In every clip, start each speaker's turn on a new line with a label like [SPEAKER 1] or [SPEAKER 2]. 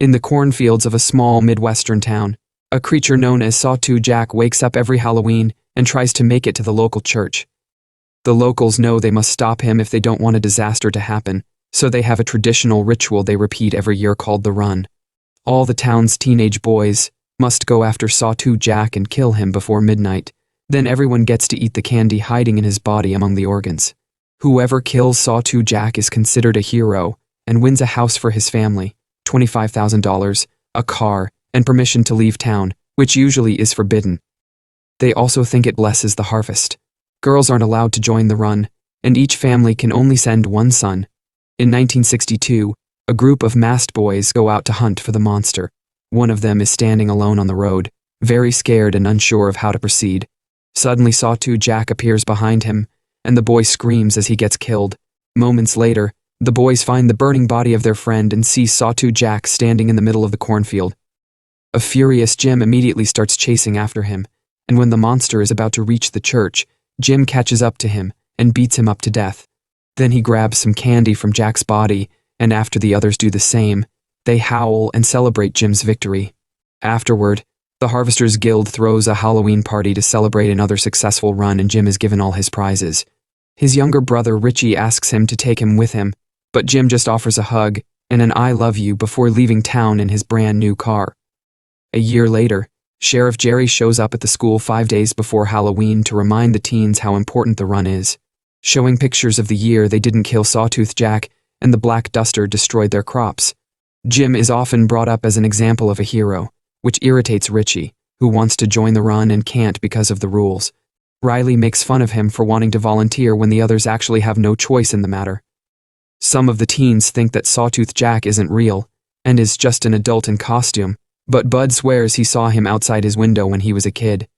[SPEAKER 1] In the cornfields of a small Midwestern town, a creature known as Sawtooth Jack wakes up every Halloween and tries to make it to the local church. The locals know they must stop him if they don't want a disaster to happen, so they have a traditional ritual they repeat every year called the Run. All the town's teenage boys must go after Sawtooth Jack and kill him before midnight. Then everyone gets to eat the candy hiding in his body among the organs. Whoever kills Sawtooth Jack is considered a hero and wins a house for his family, $25,000, a car, and permission to leave town, which usually is forbidden. They also think it blesses the harvest. Girls aren't allowed to join the Run, and each family can only send one son. In 1962, a group of masked boys go out to hunt for the monster. One of them is standing alone on the road, very scared and unsure of how to proceed. Suddenly, Sawtooth Jack appears behind him, and the boy screams as he gets killed. Moments later, the boys find the burning body of their friend and see Sawtooth Jack standing in the middle of the cornfield. A furious Jim immediately starts chasing after him, and when the monster is about to reach the church, Jim catches up to him and beats him up to death. Then he grabs some candy from Jack's body, and after the others do the same, they howl and celebrate Jim's victory. Afterward, the Harvesters Guild throws a Halloween party to celebrate another successful run, and Jim is given all his prizes. His younger brother Richie asks him to take him with him, but Jim just offers a hug and an "I love you" before leaving town in his brand new car. A year later, Sheriff Jerry shows up at the school 5 days before Halloween to remind the teens how important the Run is. Showing pictures of the year they didn't kill Sawtooth Jack and the Black Duster destroyed their crops. Jim is often brought up as an example of a hero, which irritates Richie, who wants to join the Run and can't because of the rules. Riley makes fun of him for wanting to volunteer when the others actually have no choice in the matter. Some of the teens think that Sawtooth Jack isn't real and is just an adult in costume, but Bud swears he saw him outside his window when he was a kid.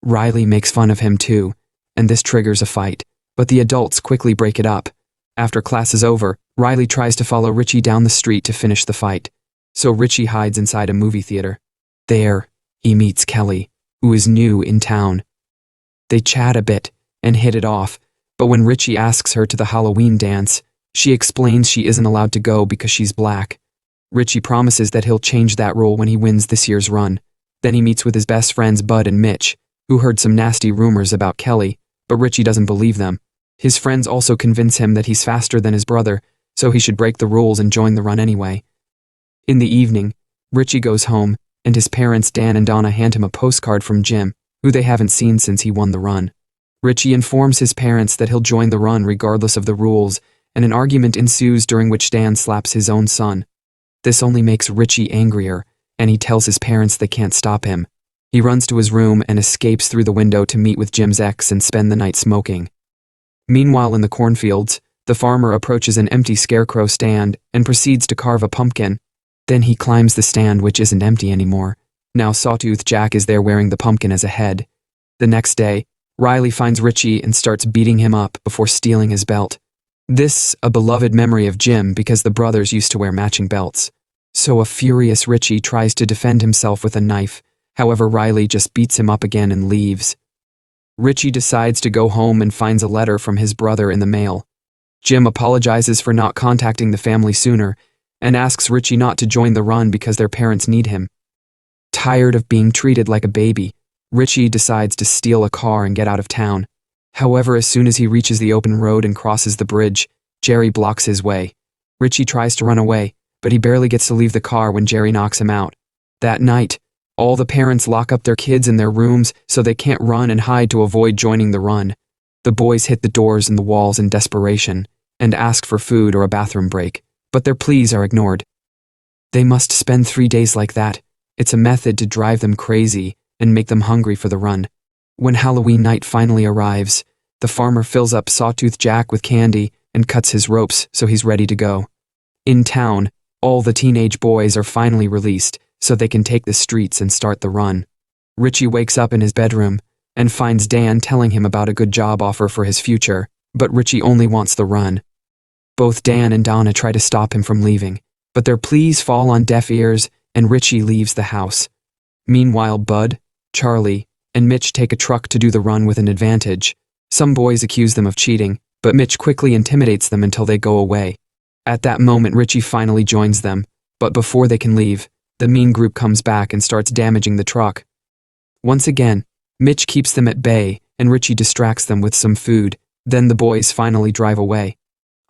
[SPEAKER 1] Riley makes fun of him too, and this triggers a fight, but the adults quickly break it up. After class is over, Riley tries to follow Richie down the street to finish the fight, so Richie hides inside a movie theater. There, he meets Kelly, who is new in town. They chat a bit and hit it off, but when Richie asks her to the Halloween dance, she explains she isn't allowed to go because she's black. Richie promises that he'll change that rule when he wins this year's Run. Then he meets with his best friends Bud and Mitch, who heard some nasty rumors about Kelly, but Richie doesn't believe them. His friends also convince him that he's faster than his brother, so he should break the rules and join the Run anyway. In the evening, Richie goes home, and his parents Dan and Donna hand him a postcard from Jim, who they haven't seen since he won the Run. Richie informs his parents that he'll join the Run regardless of the rules, and an argument ensues during which Dan slaps his own son. This only makes Richie angrier, and he tells his parents they can't stop him. He runs to his room and escapes through the window to meet with Jim's ex and spend the night smoking. Meanwhile, in the cornfields, the farmer approaches an empty scarecrow stand and proceeds to carve a pumpkin. Then he climbs the stand, which isn't empty anymore. Now Sawtooth Jack is there wearing the pumpkin as a head. The next day, Riley finds Richie and starts beating him up before stealing his belt. This, a beloved memory of Jim because the brothers used to wear matching belts. So a furious Richie tries to defend himself with a knife, however Riley just beats him up again and leaves. Richie decides to go home and finds a letter from his brother in the mail. Jim apologizes for not contacting the family sooner and asks Richie not to join the Run because their parents need him. Tired of being treated like a baby, Richie decides to steal a car and get out of town. However, as soon as he reaches the open road and crosses the bridge, Jerry blocks his way. Richie tries to run away, but he barely gets to leave the car when Jerry knocks him out. That night, all the parents lock up their kids in their rooms so they can't run and hide to avoid joining the Run. The boys hit the doors and the walls in desperation and ask for food or a bathroom break, but their pleas are ignored. They must spend 3 days like that. It's a method to drive them crazy and make them hungry for the Run. When Halloween night finally arrives, the farmer fills up Sawtooth Jack with candy and cuts his ropes so he's ready to go. In town, all the teenage boys are finally released so they can take the streets and start the Run. Richie wakes up in his bedroom and finds Dan telling him about a good job offer for his future, but Richie only wants the Run. Both Dan and Donna try to stop him from leaving, but their pleas fall on deaf ears and Richie leaves the house. Meanwhile, Bud, Charlie, and Mitch take a truck to do the Run with an advantage. Some boys accuse them of cheating, but Mitch quickly intimidates them until they go away. At that moment, Richie finally joins them, but before they can leave, The mean group comes back and starts damaging the truck. Once again, Mitch keeps them at bay and Richie distracts them with some food. Then the boys finally drive away.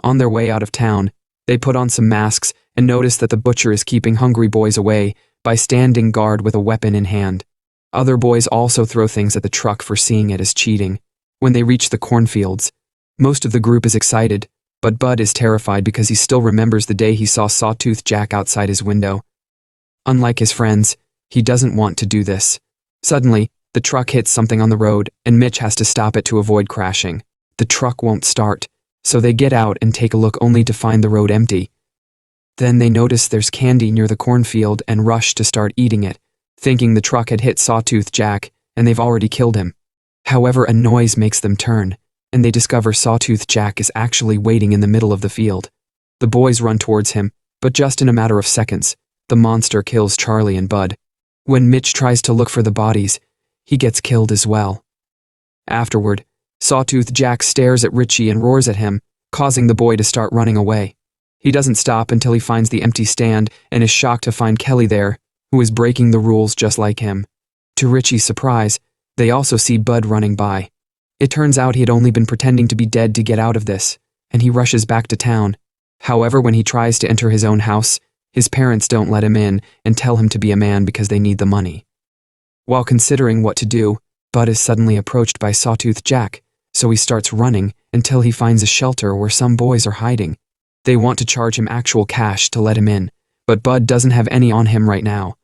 [SPEAKER 1] On their way out of town, they put on some masks and notice that the butcher is keeping hungry boys away by standing guard with a weapon in hand. Other boys also throw things at the truck for seeing it as cheating. When they reach the cornfields, most of the group is excited, but Bud is terrified because he still remembers the day he saw Sawtooth Jack outside his window. Unlike his friends, he doesn't want to do this. Suddenly, the truck hits something on the road and Mitch has to stop it to avoid crashing. The truck won't start, so they get out and take a look only to find the road empty. Then they notice there's candy near the cornfield and rush to start eating it, thinking the truck had hit Sawtooth Jack and they've already killed him. However, a noise makes them turn, and they discover Sawtooth Jack is actually waiting in the middle of the field. The boys run towards him, but just in a matter of seconds, the monster kills Charlie and Bud. When Mitch tries to look for the bodies, he gets killed as well. Afterward, Sawtooth Jack stares at Richie and roars at him, causing the boy to start running away. He doesn't stop until he finds the empty stand and is shocked to find Kelly there, who is breaking the rules just like him. To Richie's surprise, they also see Bud running by. It turns out he had only been pretending to be dead to get out of this, and he rushes back to town. However, when he tries to enter his own house, his parents don't let him in and tell him to be a man because they need the money. While considering what to do, Bud is suddenly approached by Sawtooth Jack, so he starts running until he finds a shelter where some boys are hiding. They want to charge him actual cash to let him in, but Bud doesn't have any on him right now.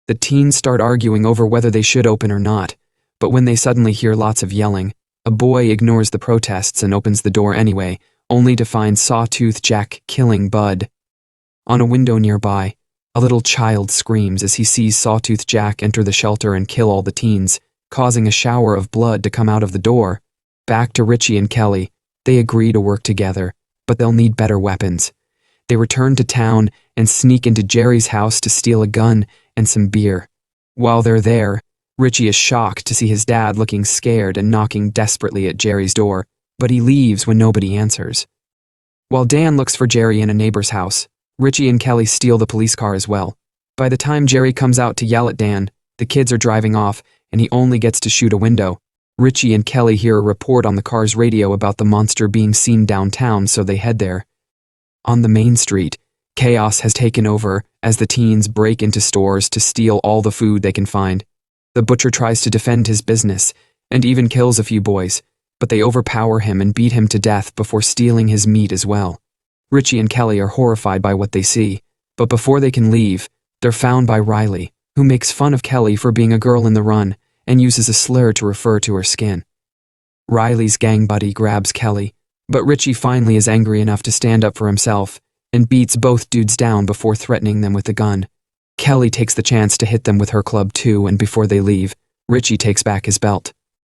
[SPEAKER 1] The teens start arguing over whether they should open or not, but when they suddenly hear lots of yelling, a boy ignores the protests and opens the door anyway, only to find Sawtooth Jack killing Bud. On a window nearby, a little child screams as he sees Sawtooth Jack enter the shelter and kill all the teens, causing a shower of blood to come out of the door. Back to Richie and Kelly, they agree to work together, but they'll need better weapons. They return to town and sneak into Jerry's house to steal a gun and some beer. While they're there, Richie is shocked to see his dad looking scared and knocking desperately at Jerry's door, but he leaves when nobody answers. While Dan looks for Jerry in a neighbor's house, Richie and Kelly steal the police car as well. By the time Jerry comes out to yell at Dan, the kids are driving off and he only gets to shoot a window. Richie and Kelly hear a report on the car's radio about the monster being seen downtown, so they head there. On the main street, chaos has taken over as the teens break into stores to steal all the food they can find. The butcher tries to defend his business and even kills a few boys, but they overpower him and beat him to death before stealing his meat as well. Richie and Kelly are horrified by what they see, but before they can leave, they're found by Riley, who makes fun of Kelly for being a girl in the run and uses a slur to refer to her skin. Riley's gang buddy grabs Kelly, but Richie finally is angry enough to stand up for himself and beats both dudes down before threatening them with the gun. Kelly takes the chance to hit them with her club too, and before they leave, Richie takes back his belt.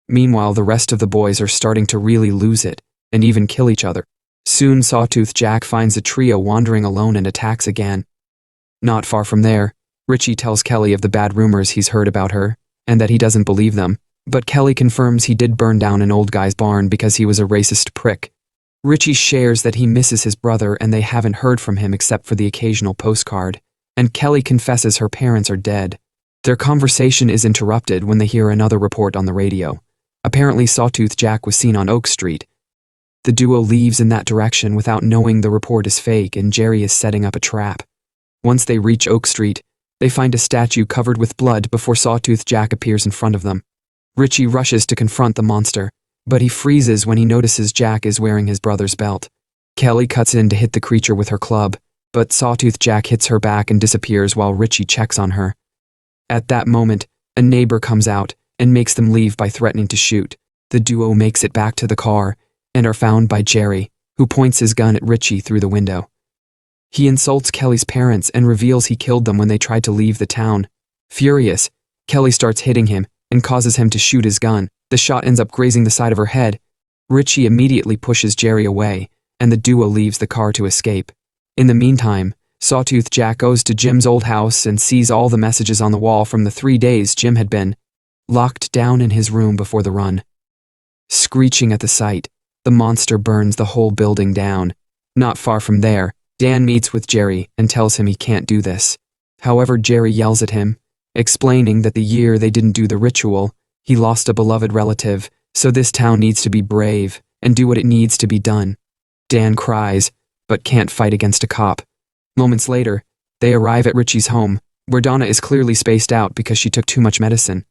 [SPEAKER 1] Meanwhile, the rest of the boys are starting to really lose it and even kill each other. Soon, Sawtooth Jack finds the trio wandering alone and attacks again. Not far from there, Richie tells Kelly of the bad rumors he's heard about her and that he doesn't believe them, but Kelly confirms he did burn down an old guy's barn because he was a racist prick. Richie shares that he misses his brother and they haven't heard from him except for the occasional postcard, and Kelly confesses her parents are dead. Their conversation is interrupted when they hear another report on the radio. Apparently, Sawtooth Jack was seen on Oak Street. The duo leaves in that direction without knowing the report is fake and Jerry is setting up a trap. Once they reach Oak Street, they find a statue covered with blood before Sawtooth Jack appears in front of them. Richie rushes to confront the monster, but he freezes when he notices Jack is wearing his brother's belt. Kelly cuts in to hit the creature with her club, but Sawtooth Jack hits her back and disappears while Richie checks on her. At that moment, a neighbor comes out and makes them leave by threatening to shoot. The duo makes it back to the car and are found by Jerry, who points his gun at Richie through the window. He insults Kelly's parents and reveals he killed them when they tried to leave the town. Furious, Kelly starts hitting him and causes him to shoot his gun. The shot ends up grazing the side of her head. Richie immediately pushes Jerry away, and the duo leaves the car to escape. In the meantime, Sawtooth Jack goes to Jim's old house and sees all the messages on the wall from the 3 days Jim had been locked down in his room before the run. Screeching at the sight, the monster burns the whole building down. Not far from there, Dan meets with Jerry and tells him he can't do this. However, Jerry yells at him, explaining that the year they didn't do the ritual, he lost a beloved relative, so this town needs to be brave and do what it needs to be done. Dan cries, but can't fight against a cop. Moments later, they arrive at Richie's home, where Donna is clearly spaced out because she took too much medicine.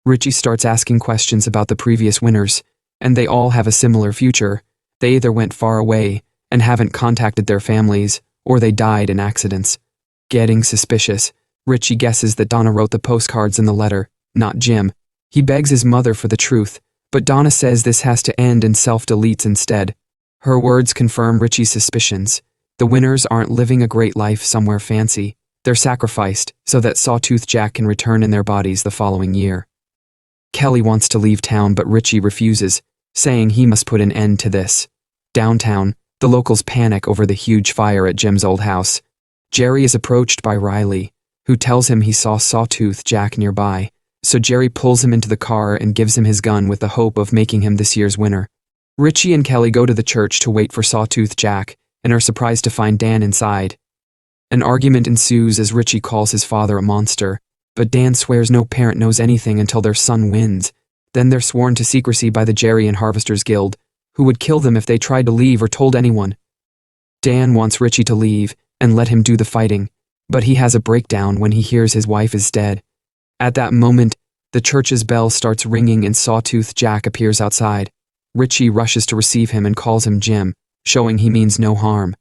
[SPEAKER 1] Richie starts asking questions about the previous winners, and they all have a similar future. They either went far away and haven't contacted their families, or they died in accidents. Getting suspicious, Richie guesses that Donna wrote the postcards in the letter, not Jim. He begs his mother for the truth, but Donna says this has to end and self-deletes instead. Her words confirm Richie's suspicions. The winners aren't living a great life somewhere fancy. They're sacrificed so that Sawtooth Jack can return in their bodies the following year. Kelly wants to leave town, but Richie refuses, saying he must put an end to this. Downtown, the locals panic over the huge fire at Jim's old house. Jerry is approached by Riley, who tells him he saw Sawtooth Jack nearby, so Jerry pulls him into the car and gives him his gun with the hope of making him this year's winner. Richie and Kelly go to the church to wait for Sawtooth Jack and are surprised to find Dan inside. An argument ensues as Richie calls his father a monster, but Dan swears no parent knows anything until their son wins. Then they're sworn to secrecy by the Jerry and Harvesters Guild, who would kill them if they tried to leave or told anyone. Dan wants Richie to leave and let him do the fighting, but he has a breakdown when he hears his wife is dead. At that moment, the church's bell starts ringing and Sawtooth Jack appears outside. Richie rushes to receive him and calls him Jim, showing he means no harm.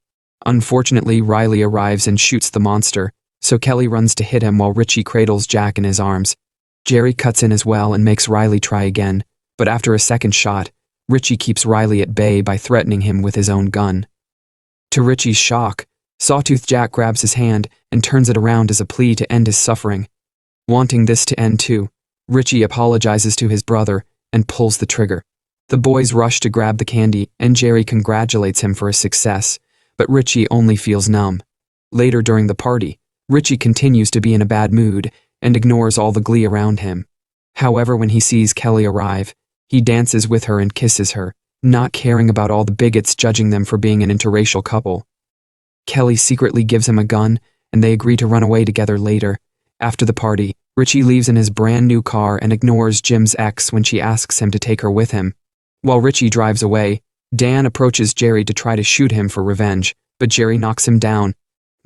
[SPEAKER 1] Unfortunately, Riley arrives and shoots the monster, so Kelly runs to hit him while Richie cradles Jack in his arms. Jerry cuts in as well and makes Riley try again, but after a second shot, Richie keeps Riley at bay by threatening him with his own gun. To Richie's shock, Sawtooth Jack grabs his hand and turns it around as a plea to end his suffering. Wanting this to end too, Richie apologizes to his brother and pulls the trigger. The boys rush to grab the candy and Jerry congratulates him for his success, but Richie only feels numb. Later during the party, Richie continues to be in a bad mood and ignores all the glee around him. However, when he sees Kelly arrive, he dances with her and kisses her, not caring about all the bigots judging them for being an interracial couple. Kelly secretly gives him a gun, and they agree to run away together later. After the party, Richie leaves in his brand new car and ignores Jim's ex when she asks him to take her with him. While Richie drives away, Dan approaches Jerry to try to shoot him for revenge, but Jerry knocks him down.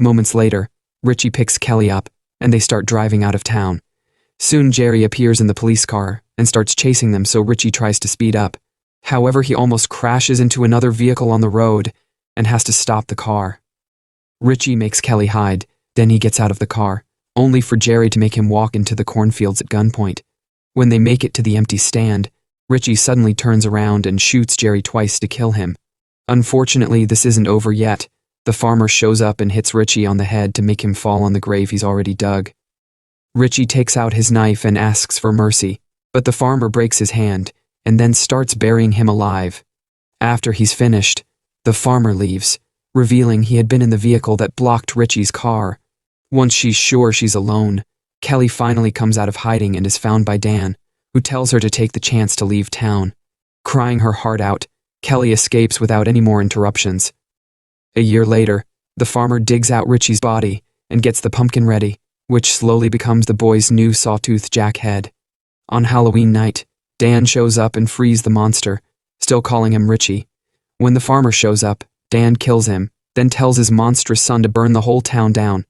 [SPEAKER 1] Moments later, Richie picks Kelly up, and they start driving out of town. Soon Jerry appears in the police car and starts chasing them, so Richie tries to speed up. However, he almost crashes into another vehicle on the road and has to stop the car. Richie makes Kelly hide, then he gets out of the car, only for Jerry to make him walk into the cornfields at gunpoint. When they make it to the empty stand, Richie suddenly turns around and shoots Jerry twice to kill him. Unfortunately, this isn't over yet. The farmer shows up and hits Richie on the head to make him fall on the grave he's already dug. Richie takes out his knife and asks for mercy, but the farmer breaks his hand and then starts burying him alive. After he's finished, the farmer leaves, revealing he had been in the vehicle that blocked Richie's car. Once she's sure she's alone, Kelly finally comes out of hiding and is found by Dan, who tells her to take the chance to leave town. Crying her heart out, Kelly escapes without any more interruptions. A year later, the farmer digs out Richie's body and gets the pumpkin ready, which slowly becomes the boy's new Sawtooth Jack head. On Halloween night, Dan shows up and frees the monster, still calling him Richie. When the farmer shows up, Dan kills him, then tells his monstrous son to burn the whole town down.